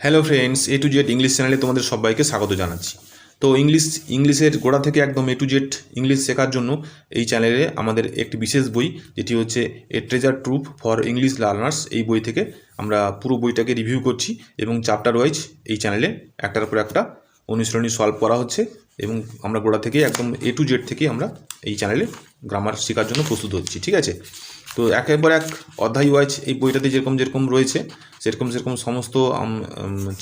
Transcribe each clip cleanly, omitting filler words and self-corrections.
Hello friends, A to Z English চ্যানেলে তোমাদের সবাইকে স্বাগত জানাচ্ছি। তো ইংলিশের গোড়া থেকে একদম এ টু জেড ইংলিশ শেখার জন্য এই চ্যানেলে আমাদের একটি বিশেষ বই, যেটি হচ্ছে a treasure trove for English learners. এই বই থেকে আমরা পুরো বইটাকে রিভিউ করছি এবং চ্যাপ্টার ওয়াইজ এই চ্যানেলে একটার পর একটা অনুশীলনী সলভ করা হচ্ছে এবং আমরা গোড়া থেকে একদম এ টু জেড থেকে আমরা এই চ্যানেলে গ্রামার শেখার জন্য প্রস্তুত হচ্ছি। ঠিক আছে, তো একের এক অধ্যায় ওয়াইজ এই বইটাতে যেরকম যেরকম রয়েছে সেরকম সেরকম সমস্ত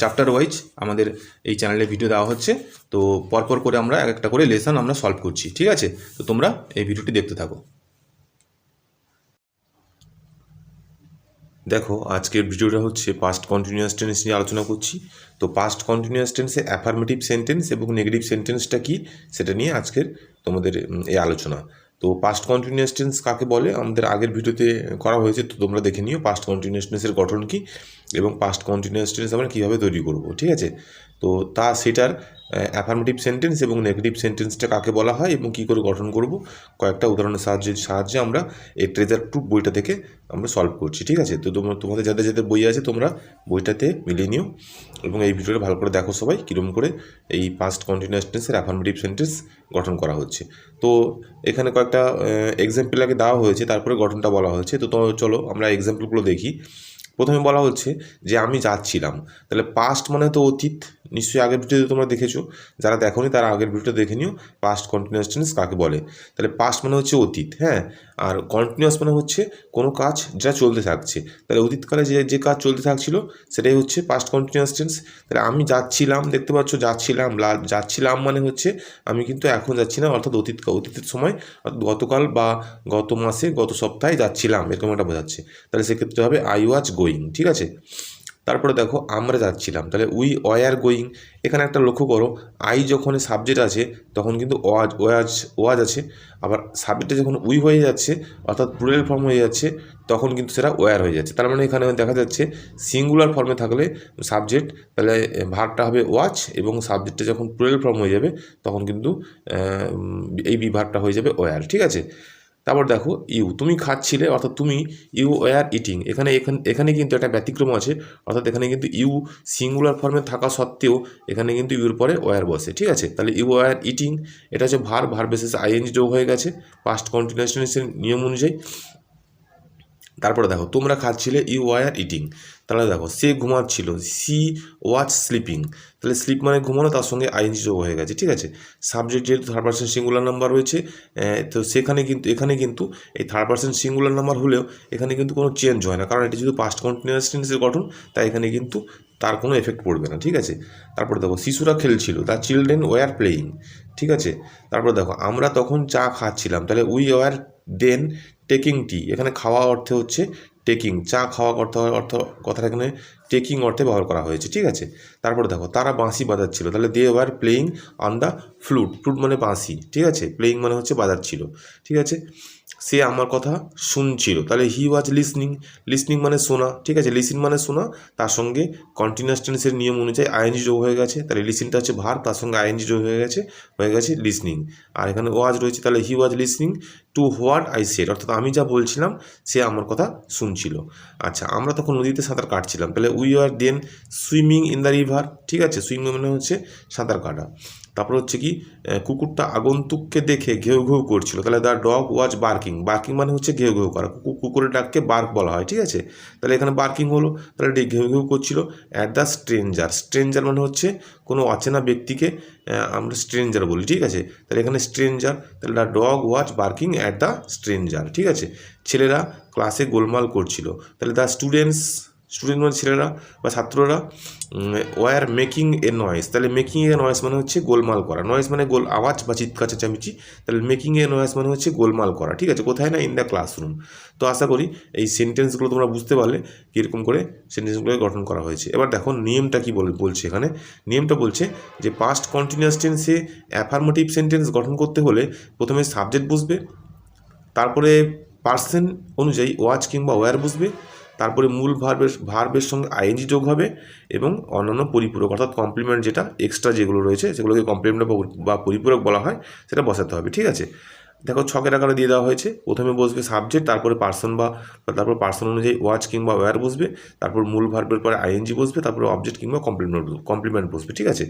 চ্যাপ্টার ওয়াইজ আমাদের এই চ্যানেলে ভিডিও দেওয়া হচ্ছে। তো পরপর করে আমরা এক একটা করে লেসন আমরা সলভ করছি। ঠিক আছে, তো তোমরা এই ভিডিওটি দেখতে থাকো। দেখো, আজকের ভিডিওটা হচ্ছে পাস্ট কন্টিনিউয়াস টেন্স নিয়ে আলোচনা করছি। তো পাস্ট কন্টিনিউয়াস টেন্সে অ্যাফার্মেটিভ সেন্টেন্স এবং নেগেটিভ সেন্টেন্সটা কী সেটা নিয়ে আজকের তোমাদের এই আলোচনা। তো পাস্ট কন্টিনিউয়াস টেন্স কাকে বলে আমাদের আগের ভিডিওতে করা হয়েছে, তো তোমরা দেখে নিও পাস্ট কন্টিনিউয়াস টেন্সের গঠন কী এবং পাস্ট কন্টিনিউয়াস টেন্স আমরা কীভাবে তৈরি করব। ঠিক আছে, তো সেটার অ্যাফার্মেটিভ সেন্টেন্স এবং নেগেটিভ সেন্টেন্সটা কাকে বলা হয় এবং কী করে গঠন করব কয়েকটা উদাহরণের সাহায্যে আমরা এই ট্রেজার ট্রুভ বইটা থেকে আমরা সলভ করছি। ঠিক আছে, তো তোমাদের যাদের যাদের বই আছে তোমরা বইটাতে মিলিয়ে নিও এবং এই ভিডিওটা ভালো করে দেখো সবাই কীরকম করে এই পাস্ট কন্টিনিউয়াস টেন্সের অ্যাফার্মেটিভ সেন্টেন্স গঠন করা হচ্ছে। তো এখানে কয়েকটা এক্সাম্পল আগে দেওয়া হয়েছে, তারপরে গঠনটা বলা হয়েছে। তো চলো আমরা এক্সাম্পলগুলো দেখি। প্রথমে বলা হচ্ছে যে আমি যাচ্ছিলাম, তাহলে পাস্ট মানে তো অতীত, নিশ্চয়ই আগের ভিডিওতে তোমরা দেখেছো। যারা দেখোনি তারা আগের ভিডিওটা দেখে নিও পাস্ট কন্টিনিউয়াস টেন্স কাকে বলে। তাহলে পাস্ট মানে হচ্ছে অতীত, হ্যাঁ, আর কন্টিনিউয়াস মানে হচ্ছে কোনো কাজ যা চলতে থাকছে। তাহলে অতীতকালে যে কাজ চলতে থাকছিল সেটাই হচ্ছে পাস্ট কন্টিনিউয়াস টেন্স। তাহলে আমি যাচ্ছিলাম, দেখতে পাচ্ছ যাচ্ছিলাম মানে হচ্ছে আমি কিন্তু এখন যাচ্ছি না, অর্থাৎ অতীতের সময়, অর্থাৎ গতকাল বা গত মাসে গত সপ্তাহে যাচ্ছিলাম এরকম একটা বোঝাচ্ছে। তাহলে সেক্ষেত্রে হবে আই ওয়াজ গোয়িং। ঠিক আছে, তারপরে দেখো আমরা যাচ্ছিলাম, তাহলে উই ওয়ার গোয়িং। এখানে একটা লক্ষ্য করো, আই যখন সাবজেক্ট আছে তখন কিন্তু ওয়াজ আছে, আবার সাবজেক্টে যখন উই হয়ে যাচ্ছে অর্থাৎ প্লুরাল ফর্ম হয়ে যাচ্ছে তখন কিন্তু সেটা ওয়ার হয়ে যাচ্ছে। তার মানে এখানে দেখা যাচ্ছে সিঙ্গুলার ফর্মে থাকলে সাবজেক্ট, তাহলে ভার্বটা হবে ওয়াচ এবং সাবজেক্টে যখন প্লুরাল ফর্ম হয়ে যাবে তখন কিন্তু এই ভার্বটা হয়ে যাবে ওয়ার। ঠিক আছে, তারপর দেখো তুমি খাচ্ছিলে, অর্থাৎ ইউ ওয়ার ইটিং। এখানে কিন্তু একটা ব্যতিক্রম আছে, অর্থাৎ এখানে কিন্তু ইউ সিঙ্গুলার ফর্মে থাকা সত্ত্বেও এখানে কিন্তু ইউর পরে ওয়ার বসে। ঠিক আছে, তাহলে ইউ ওয়ার ইটিং এটা হচ্ছে ভার্ব বেসিস আইএনজি যোগ হয়ে গেছে পাস্ট কন্টিনিউয়াস টেন্সের নিয়ম অনুযায়ী। তারপরে দেখো তোমরা খাচ্ছিলে, ইউ ওয়ার ইটিং। তাহলে দেখো সে ঘুমাচ্ছিল, সি ওয়াচ স্লিপিং। তাহলে স্লিপ মানে ঘুমানো, তার সঙ্গে আইএনজি যোগ হয়ে গেছে। ঠিক আছে, সাবজেক্ট যেহেতু থার্ড পার্সন সিঙ্গুলার নাম্বার রয়েছে, তো এখানে কিন্তু এই থার্ড পার্সন সিঙ্গুলার নাম্বার হলেও এখানে কিন্তু কোনো চেঞ্জ হয় না, কারণ এটি যেহেতু পাস্ট কন্টিনিউয়াস টেন্সের গঠন, তাই এখানে কিন্তু তার কোনো এফেক্ট পড়বে না। ঠিক আছে, তারপরে দেখো শিশুরা খেলছিল, দ্য চিলড্রেন ওয়ার প্লেয়িং। ঠিক আছে, তারপরে দেখো আমরা তখন চা খাচ্ছিলাম, তাহলে we were then taking tea. এখানে খাওয়া অর্থে হচ্ছে টেকিং, চা খাওয়া কথাটা এখানে টেকিং অর্থে ব্যবহার করা হয়েছে। ঠিক আছে, তারপরে দেখো তারা বাঁশি বাজাচ্ছিল, তাহলে they were playing on the flute মানে বাঁশি। ঠিক আছে, প্লেয়িং মানে হচ্ছে বাজাচ্ছিল। ঠিক আছে, সে আমার কথা শুনছিল, তাহলে হি ওয়াজ লিসনিং মানে শোনা। ঠিক আছে, লিসিন মানে শোনা, তার সঙ্গে কন্টিনিউয়াস টেন্সের নিয়ম অনুযায়ী আইএনজি যোগ হয়ে গেছে, তাহলে লিসিনটা হচ্ছে ভার্ব, তার সঙ্গে আইএনজি যোগ হয়ে গেছে লিসনিং। আর এখানে ওয়াজ রয়েছে, তাহলে he was listening to what I said, অর্থাৎ আমি যা বলছিলাম সে আমার কথা শুনছিল। আচ্ছা, আমরা তখন নদীতে সাঁতার কাটছিলাম, তাহলে we are then swimming in the river. ঠিক আছে, সুইমিং মানে হচ্ছে সাঁতার কাটা। তারপর হচ্ছে কি, কুকুরটা আগন্তুককে দেখে ঘেউ ঘেউ করছিল, তাহলে দ্য ডগ ওয়াজ বার্কিং মানে হচ্ছে ঘেউ ঘেউ করা, কুকুরের ডাককে বার্ক বলা হয়। ঠিক আছে, তাহলে এখানে বার্কিং হলো, তাহলে ঘেউ ঘেউ করছিল। অ্যাট দ্য স্ট্রেঞ্জার মানে হচ্ছে কোনো অচেনা ব্যক্তিকে আমরা স্ট্রেঞ্জার বলি। ঠিক আছে, তাহলে এখানে স্ট্রেঞ্জার, তাহলে the dog was barking at the stranger. ঠিক আছে, ছেলেরা ক্লাসে গোলমাল করছিল, তাহলে দ্য স্টুডেন্ট মানে ছেলেরা বা ছাত্ররা ওয়ার মেকিং এ নয়েজ, তাহলে মেকিং এ নয়েজ মানে হচ্ছে গোলমাল করা, নয়েজ মানে আওয়াজ বা চিৎকার চেঁচামেচি, তাহলে মেকিং এ নয়েজ মানে হচ্ছে গোলমাল করা। ঠিক আছে, কোথায় না, ইন দ্য ক্লাসরুম। তো আশা করি এই সেন্টেন্সগুলো তোমরা বুঝতে পারলে কীরকম করে সেন্টেন্সগুলোকে গঠন করা হয়েছে। এবার দেখো নিয়মটা কী বলছে এখানে। নিয়মটা বলছে যে পাস্ট কন্টিনিউয়াস টেন্সে অ্যাফার্মেটিভ সেন্টেন্স গঠন করতে হলে প্রথমে সাবজেক্ট বুঝবে, তারপরে পার্সন অনুযায়ী ওয়াজ কিংবা ওয়্যার বুঝবে, তারপরে মূল ভার্বের সঙ্গে আইএনজি যোগ হবে এবং অন্যান্য পরিপূরক অর্থাৎ কমপ্লিমেন্ট, যেটা এক্সট্রা যেগুলো রয়েছে সেগুলোকে কমপ্লিমেন্ট বা পরিপূরক বলা হয়, সেটা বসাতে হবে। ঠিক আছে, দেখো ছকের আকারে দিয়ে দেওয়া হয়েছে। প্রথমে বসবে সাবজেক্ট, তারপরে পার্সন তারপর পার্সন অনুযায়ী ওয়াচ কিংবা ওয়্যার বসবে, তারপর মূল ভার্বের পরে আইএনজি বসবে, তারপরে অবজেক্ট কিংবা কমপ্লিমেন্ট বসবে। ঠিক আছে,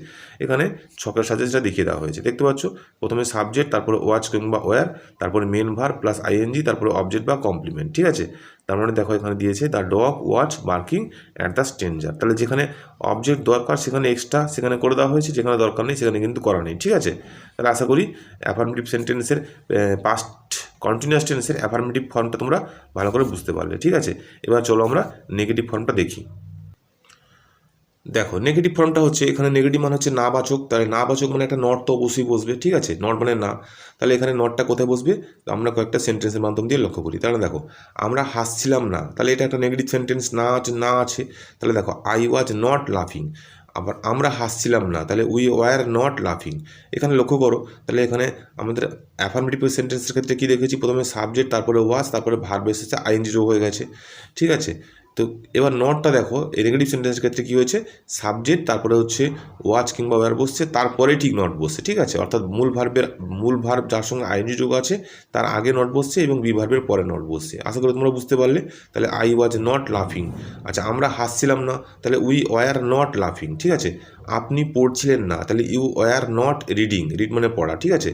এখানে ছকের সাথে যেটা দেখিয়ে দেওয়া হয়েছে দেখতে পাচ্ছ। প্রথমে সাবজেক্ট, তারপরে ওয়াচ কিংবা ওয়্যার, তারপরে মেন ভার্ব প্লাস আইএনজি, তারপরে অবজেক্ট বা কমপ্লিমেন্ট। ঠিক আছে, তার মানে দেখো এখানে দিয়েছে the dog watch barking at the stranger. তাহলে যেখানে অবজেক্ট দরকার সেখানে এক্সট্রা সেখানে করে দেওয়া হয়েছে, যেখানে দরকার নেই সেখানে কিন্তু করা নেই। ঠিক আছে, তাহলে আশা করি অ্যাফার্মেটিভ সেন্টেন্সের পাস্ট কন্টিনিউয়াস টেন্সের অ্যাফার্মেটিভ ফর্মটা তোমরা ভালো করে বুঝতে পারলে। ঠিক আছে, এবার চলো আমরা নেগেটিভ ফর্মটা দেখি। দেখো নেগেটিভ ফর্মটা হচ্ছে, এখানে নেগেটিভ মানে হচ্ছে না বাচক, তাহলে না বাচক মানে একটা নট তো অবশ্যই বসবে। ঠিক আছে, নট মানে না, তাহলে এখানে নটটা কোথায় বসবে আমরা কয়েকটা সেন্টেন্সের মাধ্যম দিয়ে লক্ষ্য করি। তাহলে দেখো আমরা হাসছিলাম না, তাহলে এটা একটা নেগেটিভ সেন্টেন্স, না আছে। তাহলে দেখো আই ওয়াজ নট লাফিং। আবার আমরা হাসছিলাম না, তাহলে উই ওয়ার নট লাফিং। এখানে লক্ষ্য করো, তাহলে এখানে আমাদের অ্যাফার্মেটিভ সেন্টেন্সের ক্ষেত্রে কী দেখেছি, প্রথমে সাবজেক্ট, তারপরে ওয়াজ, তারপরে ভার্ব এসেছে, আইএনজি যোগ হয়ে গেছে। ঠিক আছে, তো এবার নটটা দেখো এই নেগেটিভ সেন্টেন্সের ক্ষেত্রে কী হয়েছে, সাবজেক্ট, তারপরে হচ্ছে ওয়াচ কিংবা ওয়্যার বসছে, তারপরে ঠিক নট বসছে। ঠিক আছে, অর্থাৎ মূল ভার্ব যার সঙ্গে আইএনজি যোগ আছে তার আগে নট বসছে এবং বি ভার্বের পরে নট বসছে। আশা করি তোমরা বুঝতে পারলে। তাহলে আই ওয়াজ নট লাফিং। আচ্ছা, আমরা হাসছিলাম না, তাহলে উই ওয়ার নট লাফিং। ঠিক আছে, আপনি পড়ছিলেন না, তাহলে you were not reading, read মানে পড়া। ঠিক আছে,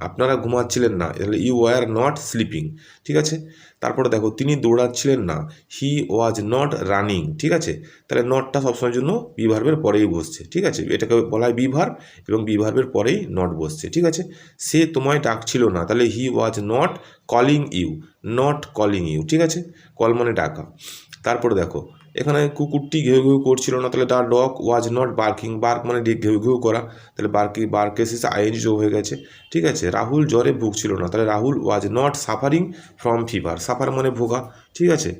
আপনারা ঘুমাচ্ছিলেন না, তাহলে ইউ ওয়ার নট স্লিপিং। ঠিক আছে, তারপরে দেখো তিনি দৌড়াচ্ছিলেন না, হি ওয়াজ নট রানিং। ঠিক আছে, তাহলে নটটা সবসময়ের জন্য বি ভার্বের পরেই বসছে। ঠিক আছে, এটাকে বলা হয় বি ভার্ব এবং বি ভার্বের পরেই নট বসছে। ঠিক আছে, সে তোমায় ডাকছিল না, তাহলে he was not calling you, not calling you. ঠিক আছে, কল মানে ডাকা। তারপরে দেখো এখানে কুকুরটি ঘেউ ঘেউ করছিল না, তাহলে the dog was not barking, bark মানে ঘেউ ঘেউ করা, তাহলে বার্কে শেষে আইএনজি যোগ হয়ে গেছে। ঠিক আছে, রাহুল জ্বরে ভুগছিল না, তাহলে Rahul was not suffering from fever, suffer মানে ভোগা। ঠিক আছে,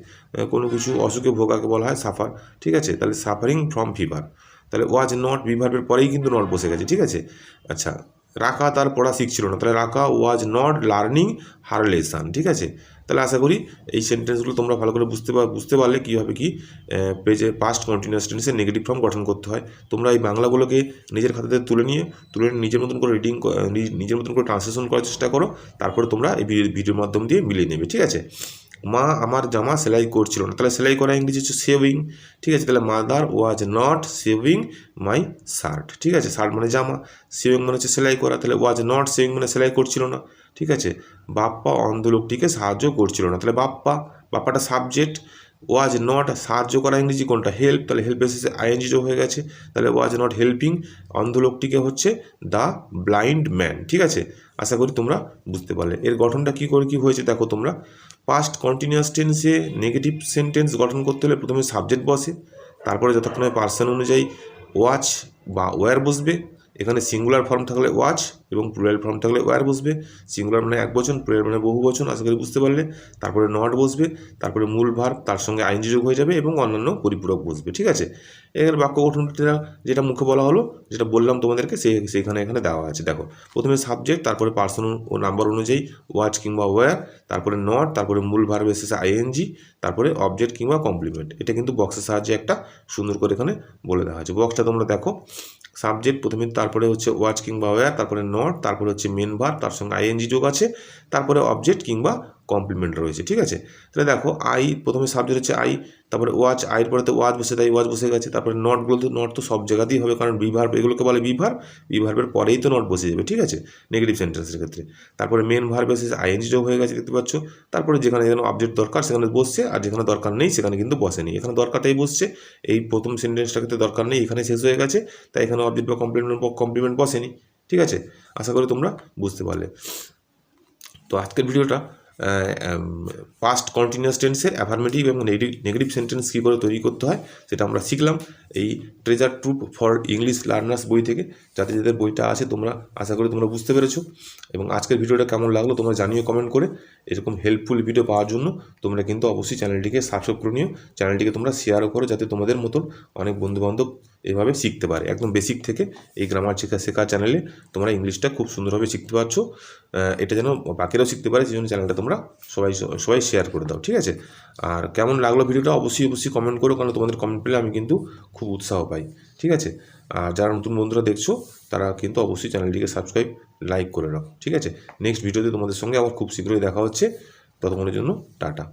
কোনো কিছু অসুখে ভোগাকে বলা হয় সাফার। ঠিক আছে, তাহলে সাফারিং ফ্রম ফিভার, তাহলে ওয়াজ নট বি ভার্বের পরেই কিন্তু নট বসে গেছে। ঠিক আছে, আচ্ছা রাকা তার পড়া শিখছিল না, তাহলে রাকা was not learning her lesson. ঠিক আছে, তাহলে আশা করি এই সেন্টেন্সগুলো তোমরা ভালো করে বুঝতে পারলে কীভাবে কি পেজে পাস্ট কন্টিনিউয়াস টেন্সের নেগেটিভ ফর্ম গঠন করতে হয়। তোমরা এই বাংলাগুলোকে নিজের খাতাতে তুলে নিয়ে নিজের মতন করে নিজের মতন করে ট্রান্সলেশন করার চেষ্টা করো, তারপরে তোমরা এই ভিডিওর মাধ্যম দিয়ে মিলিয়ে নেবে। ঠিক আছে, মা আমার জামা সেলাই করছিল না, তাহলে সেলাই করা ইংরেজি হচ্ছে সেভিং। ঠিক আছে, তাহলে mother was not saving my shirt. ঠিক আছে, শার্ট মানে জামা, সেভিং মানে হচ্ছে সেলাই করা, তাহলে ওয়াজ নট সেভিং মানে সেলাই করছিল না। ঠিক আছে, বাপ্পা অন্ধ লোকটিকে সাহায্য করছিল না, তাহলে বাপ্পাটা সাবজেক্ট, ওয়াজ নট সাহায্য করা ইংরেজি কোনটা, হেল্প, তাহলে হেল্প এসেছে আইএনজি যোগ হয়ে গেছে, তাহলে ওয়াজ নট হেল্পিং অন্ধ লোকটিকে হচ্ছে দ্য ব্লাইন্ড ম্যান। ঠিক আছে, আশা করি তোমরা বুঝতে পারলে। এর গঠনটা কী করে কী হয়েছে দেখো তোমরা। পাস্ট কন্টিনিউয়াস টেন্সে নেগেটিভ সেন্টেন্স গঠন করতে হলে প্রথমে সাবজেক্ট বসে, তারপরে যতক্ষণে পার্সন অনুযায়ী ওয়াচ বা ওয়্যার বসবে। এখানে সিঙ্গুলার ফর্ম থাকলে ওয়াচ এবং প্লুরাল ফর্ম থাকলে ওয়্যার বসবে। সিঙ্গুলার মানে এক বচন, প্লুরাল মানে বহু বচন, আশা করি বুঝতে পারলে। তারপরে নট বসবে, তারপরে মূল ভার্ব তার সঙ্গে আইএনজি যোগ হয়ে যাবে এবং অন্যান্য পরিপূরক বসবে। ঠিক আছে, এখানে বাক্য গঠনটা যেটা মুখে বলা হলো, যেটা বললাম তোমাদেরকে সেইখানে এখানে দেওয়া আছে। দেখো প্রথমে সাবজেক্ট, তারপরে পার্সন ও নাম্বার অনুযায়ী ওয়াচ কিংবা ওয়্যার, তারপরে নট, তারপরে মূল ভার্ব এসেছে আইএনজি, তারপরে অবজেক্ট কিংবা কমপ্লিমেন্ট। এটা কিন্তু বক্সের সাহায্যে একটা সুন্দর করে এখানে বলে দেওয়া আছে। বক্সটা তোমরা দেখো, সাবজেক্ট প্রথমে, তারপরে হচ্ছে ওয়াচ কিংবা ওয়্যার, তারপরে নট, তারপরে হচ্ছে মেন ভার্ব তার সঙ্গে আইএনজি যোগ আছে, তারপরে অবজেক্ট কিংবা কমপ্লিমেন্ট রয়েছে। ঠিক আছে, তাহলে দেখো আই প্রথমে সাবজেক্ট হচ্ছে আই, তারপরে ওয়াচ, আইয়ের পরে তো ওয়াচ বসে, তাই ওয়াচ বসে গেছে। তারপরে নট বলতে নট তো সব জায়গাতেই হবে, কারণ বি ভার্ব এগুলোকে বলে বি ভার্ব, বি ভার্বের পরেই তো নট বসে যাবে। ঠিক আছে, নেগেটিভ সেন্টেন্সের ক্ষেত্রে। তারপরে মেন ভার্ব এসে আইএনজি যোগ হয়ে গেছে দেখতে পাচ্ছ। তারপরে যেখানে অবজেক্ট দরকার সেখানে বসছে, আর যেখানে দরকার নেই সেখানে কিন্তু বসেনি। এখানে দরকারটাই বসছে, এই প্রথম সেন্টেন্সটা ক্ষেত্রে দরকার নেই, এখানে শেষ হয়ে গেছে, তাই এখানে অবজেক্ট বা কমপ্লিমেন্ট বসেনি। ঠিক আছে, আশা করি তোমরা বুঝতে পারলে। তো আজকের ভিডিওটা পাস্ট কন্টিনিউয়াস টেন্সের অ্যাফার্মেটিভ এবং নেগেটিভ সেন্টেন্স কী করে তৈরি করতে হয় সেটা আমরা শিখলাম এই treasure troop for English learners বই থেকে। যাতে যাদের বইটা আছে তোমরা আশা করি তোমরা বুঝতে পেরেছো। এবং আজকের ভিডিওটা কেমন লাগলো তোমরা জানিও কমেন্ট করে। এরকম হেল্পফুল ভিডিও পাওয়ার জন্য তোমরা কিন্তু অবশ্যই চ্যানেলটিকে সাবস্ক্রাইব করে নিও, চ্যানেলটিকে তোমরা শেয়ারও করো, যাতে তোমাদের মতন অনেক বন্ধুবান্ধব এভাবে শিখতে পারে। একদম বেসিক থেকে এই গ্রামার শেখার চ্যানেলে তোমরা ইংলিশটা খুব সুন্দরভাবে শিখতে পারছো। এটা যেন বাকিরাও শিখতে পারে, সেই জন্য চ্যানেলটা তোমরা সবাই শেয়ার করে দাও, ঠিক আছে? আর কেমন লাগলো ভিডিওটা অবশ্যই কমেন্ট করো, কারণ তোমাদের কমেন্ট পেলে আমি কিন্তু খুব উৎসাহ পাই, ঠিক আছে? আর যারা নতুন বন্ধুরা দেখছো তারা কিন্তু অবশ্যই চ্যানেলটিকে সাবস্ক্রাইব, লাইক করে রাখো, ঠিক আছে? নেক্সট ভিডিওতে তোমাদের সঙ্গে আবার খুব শীঘ্রই দেখা হচ্ছে। ততক্ষণের জন্য টাটা।